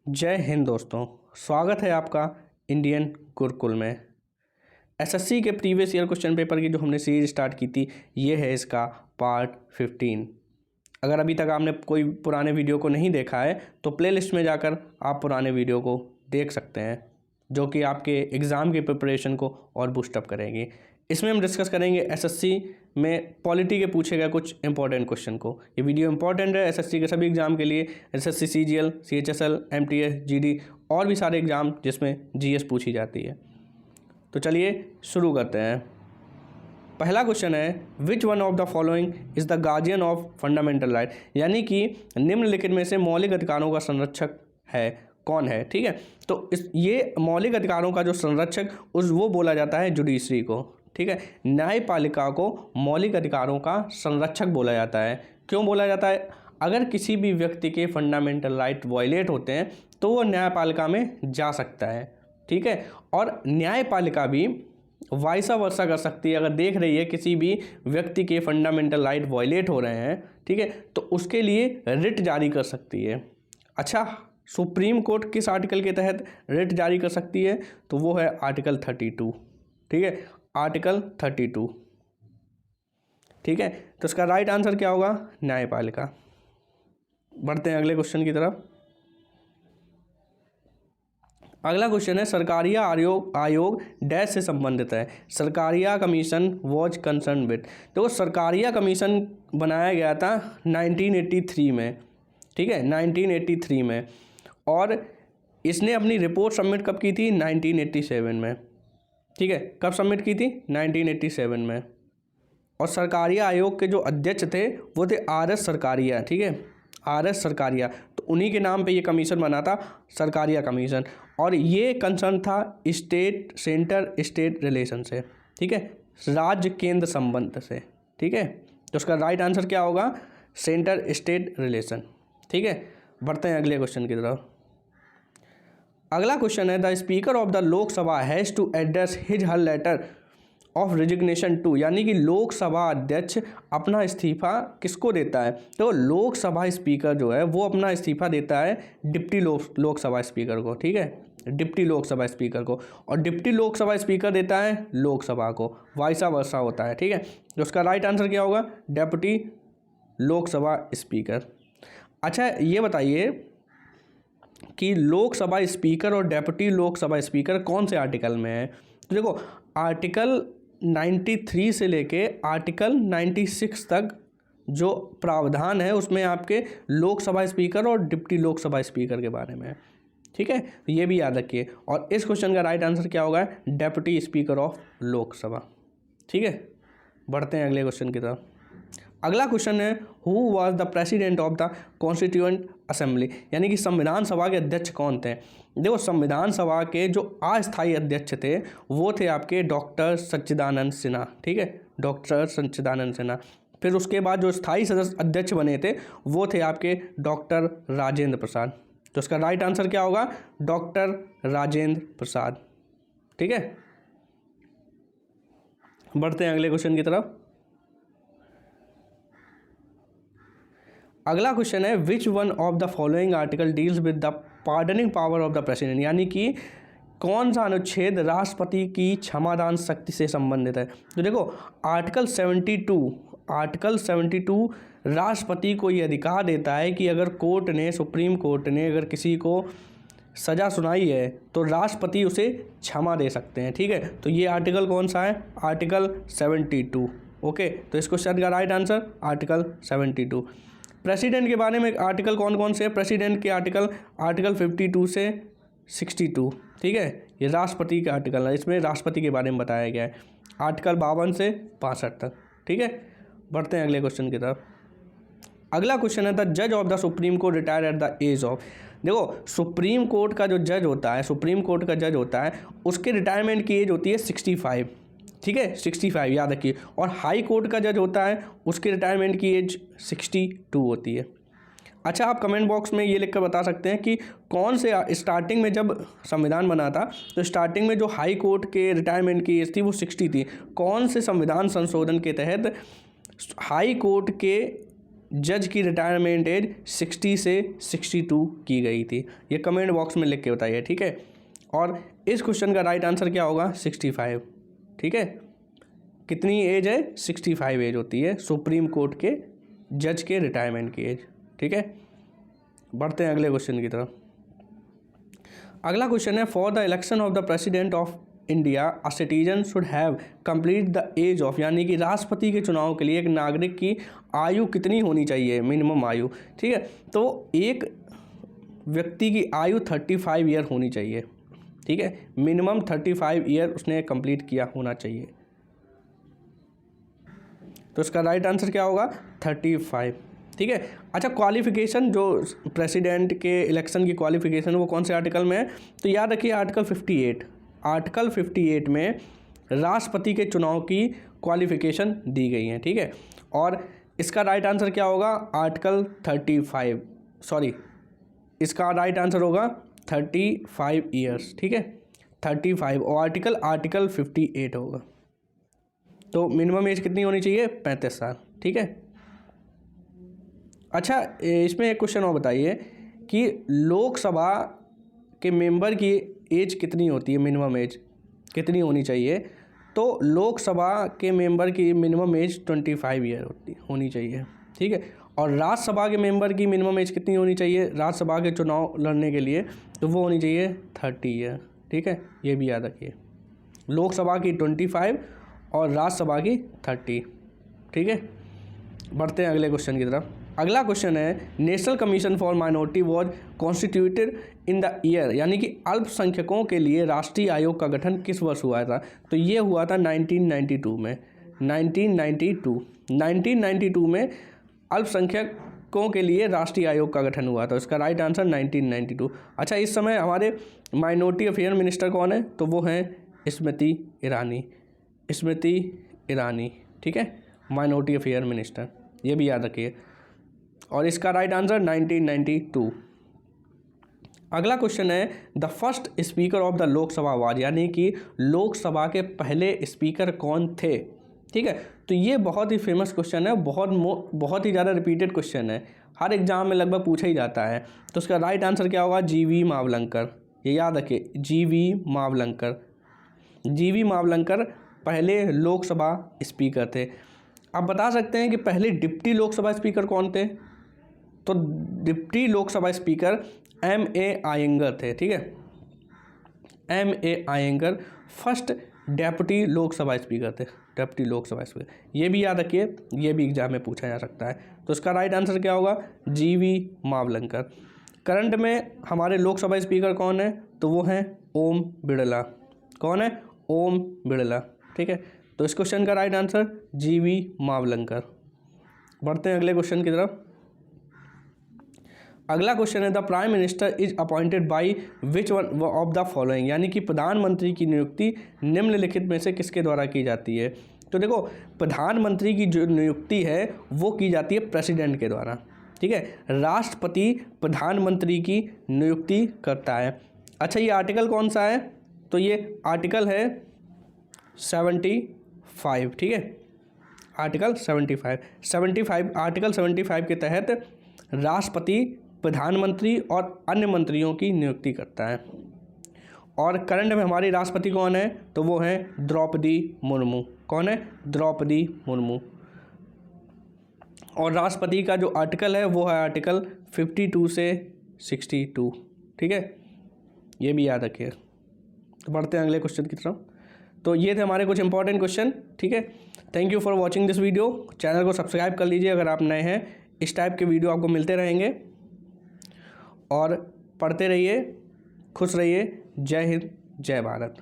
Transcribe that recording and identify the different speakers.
Speaker 1: जय हिंद दोस्तों, स्वागत है आपका इंडियन गुरुकुल में। एसएससी के प्रीवियस ईयर क्वेश्चन पेपर की जो हमने सीरीज स्टार्ट की थी, ये है इसका पार्ट 15। अगर अभी तक आपने कोई पुराने वीडियो को नहीं देखा है तो प्लेलिस्ट में जाकर आप पुराने वीडियो को देख सकते हैं, जो कि आपके एग्ज़ाम की प्रिपरेशन को और बूस्टअप करेंगे। इसमें हम डिस्कस करेंगे एसएससी में पॉलिटी के पूछे गए कुछ इंपॉर्टेंट क्वेश्चन को। ये वीडियो इंपॉर्टेंट है एसएससी के सभी एग्जाम के लिए, SSC CGL, CHSL, MTS, GD और भी सारे एग्जाम जिसमें जीएस पूछी जाती है। तो चलिए शुरू करते हैं। पहला क्वेश्चन है, which one of the following is the guardian of fundamental right, यानी कि निम्नलिखित में से मौलिक अधिकारों का संरक्षक है कौन है। ठीक है, तो ये मौलिक अधिकारों का जो संरक्षक वो बोला जाता है जुडिशरी को। ठीक है, न्यायपालिका को मौलिक अधिकारों का संरक्षक बोला जाता है। क्यों बोला जाता है? अगर किसी भी व्यक्ति के फंडामेंटल राइट वायलेट होते हैं तो वो न्यायपालिका में जा सकता है। ठीक है, और न्यायपालिका भी वाइसा वर्सा कर सकती है। अगर देख रही है किसी भी व्यक्ति के फंडामेंटल राइट वायलेट हो रहे हैं, ठीक है, तो उसके लिए रिट जारी कर सकती है। अच्छा, सुप्रीम कोर्ट किस आर्टिकल के तहत रिट जारी कर सकती है? तो वो है आर्टिकल 32। ठीक है, आर्टिकल 32। ठीक है, तो इसका राइट आंसर क्या होगा? न्यायपालिका। बढ़ते हैं अगले क्वेश्चन की तरफ। अगला क्वेश्चन है, सरकारिया आयोग डैश से संबंधित है। Sarkaria commission was concern with. देखो, सरकारिया कमीशन बनाया गया था 1983 में। ठीक है, 1983 में, और इसने अपनी रिपोर्ट सबमिट कब की थी? 1987 में। ठीक है, कब सबमिट की थी? 1987 में। और सरकारिया आयोग के जो अध्यक्ष थे वो थे आर.एस. सरकारिया। ठीक है, आर.एस. सरकारिया, तो उन्हीं के नाम पे ये कमीशन बना था, सरकारिया कमीशन। और ये कंसर्न था स्टेट सेंटर स्टेट रिलेशन से। ठीक है, राज्य केंद्र संबंध से। ठीक है, तो उसका राइट आंसर क्या होगा? Centre state relation. ठीक है, बढ़ते हैं अगले क्वेश्चन की तरफ। अगला क्वेश्चन है, the speaker of the Lok Sabha has to address his her letter of resignation to, यानी कि लोकसभा अध्यक्ष अपना इस्तीफा किसको देता है? तो लोकसभा स्पीकर जो है वो अपना इस्तीफा देता है डिप्टी लोकसभा स्पीकर को। ठीक है, डिप्टी लोकसभा स्पीकर को, और डिप्टी लोकसभा स्पीकर देता है लोकसभा को, वाइसा वर्सा होता है। ठीक है, तो उसका राइट आंसर क्या होगा? Deputy Lok Sabha speaker. अच्छा, ये बताइए कि लोकसभा स्पीकर और डेप्यूटी लोकसभा स्पीकर कौन से आर्टिकल में है? तो देखो, आर्टिकल 93 से लेके आर्टिकल 96 तक जो प्रावधान है उसमें आपके लोकसभा स्पीकर और डिप्टी लोकसभा स्पीकर के बारे में है। ठीक है, तो ये भी याद रखिए। और इस क्वेश्चन का राइट आंसर क्या होगा? Deputy speaker of Lok Sabha. ठीक है, बढ़ते हैं अगले क्वेश्चन की तरफ। अगला क्वेश्चन है, who was the president of the constituent assembly, यानी कि संविधान सभा के अध्यक्ष कौन थे? देखो, संविधान सभा के जो अस्थायी अध्यक्ष थे वो थे आपके डॉक्टर सच्चिदानंद सिन्हा। ठीक है, डॉक्टर सच्चिदानंद सिन्हा। फिर उसके बाद जो स्थायी सदस्य अध्यक्ष बने थे वो थे आपके डॉक्टर राजेंद्र प्रसाद। तो उसका राइट आंसर क्या होगा? डॉक्टर राजेंद्र प्रसाद। ठीक है, बढ़ते हैं अगले क्वेश्चन की तरफ। अगला क्वेश्चन है, which one of the following article deals with the pardoning power of the president, यानी कि कौन सा अनुच्छेद राष्ट्रपति की क्षमादान शक्ति से संबंधित है? तो देखो, आर्टिकल 72 राष्ट्रपति को ये अधिकार देता है कि अगर सुप्रीम कोर्ट ने अगर किसी को सज़ा सुनाई है तो राष्ट्रपति उसे क्षमा दे सकते हैं। ठीक है, तो ये आर्टिकल कौन सा है? आर्टिकल 72। ओके, तो इस क्वेश्चन का राइट आंसर आर्टिकल 72। प्रेसिडेंट के बारे में आर्टिकल कौन कौन से हैं? प्रेसिडेंट के आर्टिकल 52 से 62। ठीक है, ये राष्ट्रपति का आर्टिकल है, इसमें राष्ट्रपति के बारे में बताया गया है, आर्टिकल 52 से 65 तक। ठीक है, बढ़ते हैं अगले क्वेश्चन की तरफ। अगला क्वेश्चन है, द जज of the supreme court retire at the age of. देखो, सुप्रीम कोर्ट का जो जज होता है, सुप्रीम कोर्ट का जज होता है, उसके रिटायरमेंट की एज होती है 65। ठीक है, 65 याद रखिए। और हाई कोर्ट का जज होता है, उसके रिटायरमेंट की एज 62 होती है। अच्छा, आप कमेंट बॉक्स में ये लिख कर बता सकते हैं कि कौन से स्टार्टिंग में जब संविधान बना था तो स्टार्टिंग में जो हाई कोर्ट के रिटायरमेंट की एज थी वो 60 थी। कौन से संविधान संशोधन के तहत हाई कोर्ट के जज की रिटायरमेंट एज 60 से 62 की गई थी? ये कमेंट बॉक्स में लिख के बताइए, ठीक है। और इस क्वेश्चन का राइट आंसर क्या होगा? 65, ठीक है। कितनी एज है? 65 एज होती है सुप्रीम कोर्ट के जज के रिटायरमेंट की एज, ठीक है। बढ़ते हैं अगले क्वेश्चन की तरफ। अगला क्वेश्चन है, for the election of the president of India a citizen should have complete the age of, यानी कि राष्ट्रपति के चुनाव के लिए एक नागरिक की आयु कितनी होनी चाहिए? मिनिमम आयु, ठीक है। तो एक व्यक्ति की आयु 35 ईयर होनी चाहिए, ठीक है। मिनिमम 35 ईयर उसने कंप्लीट किया होना चाहिए। तो इसका राइट आंसर क्या होगा? 35, ठीक है। अच्छा, क्वालिफिकेशन जो प्रेसिडेंट के इलेक्शन की क्वालिफिकेशन वो कौन से आर्टिकल में है? तो याद रखिए आर्टिकल 58। आर्टिकल 58 में राष्ट्रपति के चुनाव की क्वालिफिकेशन दी गई है, ठीक है। और इसका राइट आंसर क्या होगा? आर्टिकल 35, सॉरी, इसका राइट आंसर होगा 35 ईयर्स, ठीक है। 35 और आर्टिकल 58 होगा। तो मिनिमम एज कितनी होनी चाहिए? 35 साल, ठीक है। अच्छा, इसमें एक क्वेश्चन और बताइए कि लोकसभा के मेंबर की एज कितनी होती है? मिनिमम एज कितनी होनी चाहिए? तो लोकसभा के मेंबर की मिनिमम एज 25 ईयर होनी चाहिए, ठीक है। और राज्यसभा के मेंबर की मिनिमम एज कितनी होनी चाहिए राज्यसभा के चुनाव लड़ने के लिए? तो वो होनी चाहिए 30 ईयर, ठीक है। ये भी याद रखिए, लोकसभा की 25 और राज्यसभा की 30, ठीक है। बढ़ते हैं अगले क्वेश्चन की तरफ। अगला क्वेश्चन है, national commission for minority was constituted in the year, यानी कि अल्पसंख्यकों के लिए राष्ट्रीय आयोग का गठन किस वर्ष हुआ था? तो ये हुआ था 1992 में। 1992 में अल्पसंख्यकों के लिए राष्ट्रीय आयोग का गठन हुआ था। इसका राइट आंसर 1992। अच्छा, इस समय हमारे माइनॉरिटी अफेयर मिनिस्टर कौन है? तो वो हैं स्मृति ईरानी, ठीक है, माइनॉरिटी अफेयर मिनिस्टर, ये भी याद रखिए। और इसका राइट आंसर 1992। अगला क्वेश्चन है, the first speaker of the Lok Sabha was, यानी कि लोकसभा के पहले स्पीकर कौन थे? ठीक है, तो ये बहुत ही फेमस क्वेश्चन है, बहुत ही ज़्यादा रिपीटेड क्वेश्चन है, हर एग्जाम में लगभग पूछा ही जाता है। तो उसका राइट आंसर क्या होगा? जीवी मावलंकर, ये याद रखिए, जीवी मावलंकर पहले लोकसभा स्पीकर थे। आप बता सकते हैं कि पहले डिप्टी लोकसभा स्पीकर कौन थे? तो deputy Lok Sabha speaker M.A. Iyengar थे, ठीक है। M.A. Iyengar first deputy Lok Sabha speaker थे, ये भी याद रखिए, ये भी एग्जाम में पूछा जा सकता है। तो इसका राइट आंसर क्या होगा? जीवी मावलंकर। करंट में हमारे लोकसभा स्पीकर कौन है? तो वो हैं ओम बिड़ला। कौन है? ओम बिड़ला, ठीक है। तो इस क्वेश्चन का राइट आंसर जीवी मावलंकर। बढ़ते हैं अगले क्वेश्चन की तरफ। अगला क्वेश्चन है, the prime minister is appointed by which one of the following, यानी कि प्रधानमंत्री की नियुक्ति निम्नलिखित में से किसके द्वारा की जाती है? तो देखो, प्रधानमंत्री की जो नियुक्ति है वो की जाती है प्रेसिडेंट के द्वारा, ठीक है। राष्ट्रपति प्रधानमंत्री की नियुक्ति करता है। अच्छा, ये आर्टिकल कौन सा है? तो ये आर्टिकल है 75, ठीक है, आर्टिकल 75 आर्टिकल 75 के तहत राष्ट्रपति प्रधानमंत्री और अन्य मंत्रियों की नियुक्ति करता है। और करंट में हमारी राष्ट्रपति कौन है? तो वो हैं द्रौपदी मुर्मू। कौन है? द्रौपदी मुर्मू। और राष्ट्रपति का जो आर्टिकल है वो है आर्टिकल 52 से 62, ठीक है, ये भी याद रखिए। बढ़ते हैं अगले क्वेश्चन की तरफ। तो ये थे हमारे कुछ इंपॉर्टेंट क्वेश्चन, ठीक है। Thank you for watching this video. Channel को सब्सक्राइब कर लीजिए अगर आप नए हैं। इस टाइप के वीडियो आपको मिलते रहेंगे और पढ़ते रहिए, खुश रहिए। जय हिंद, जय भारत।